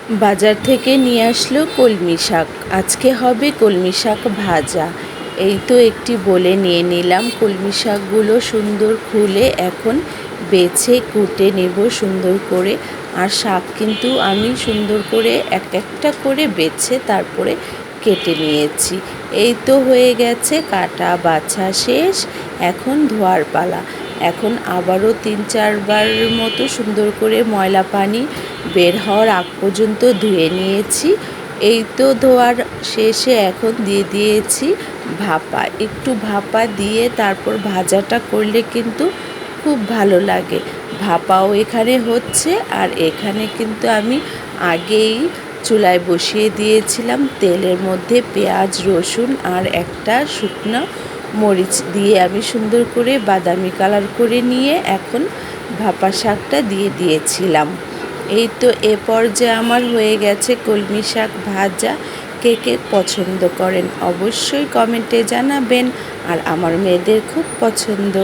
বাজার থেকে নিয়ে আসলো কলমি শাক। আজকে হবে কলমি শাক ভাজা। এই তো একটি বলে নিয়ে নিলাম। কলমি শাকগুলো সুন্দর খুলে এখন বেছে কুটে নেব সুন্দর করে। আর শাক কিন্তু আমি সুন্দর করে এক একটা করে বেছে তারপরে কেটে নিয়েছি। এই তো হয়ে গেছে কাটা বাছা শেষ, এখন ধোয়ার পালা। এখন আবারও ৩-৪ বার মতো সুন্দর করে ময়লা পানি বের হওয়ার আগ পর্যন্ত ধুয়ে নিয়েছি। এই তো ধোয়ার শেষে এখন দিয়ে দিয়েছি ভাপা। একটু ভাপা দিয়ে তারপর ভাজাটা করলে কিন্তু খুব ভালো লাগে। ভাপাও এখানে হচ্ছে, আর এখানে কিন্তু আমি আগেই চুলায় বসিয়ে দিয়েছিলাম। তেলের মধ্যে পেঁয়াজ, রসুন আর একটা শুকনো মরিচ দিয়ে আমি সুন্দর করে বাদামি কালার করে নিয়ে এখন ভাপা শাকটা দিয়ে দিয়েছিলাম। এই তো এ পর্যায়ে আমার হয়ে গেছে কলমি শাক ভাজা। কে কে পছন্দ করেন অবশ্যই কমেন্টে জানাবেন। আর আমার মেয়েদের খুব পছন্দ।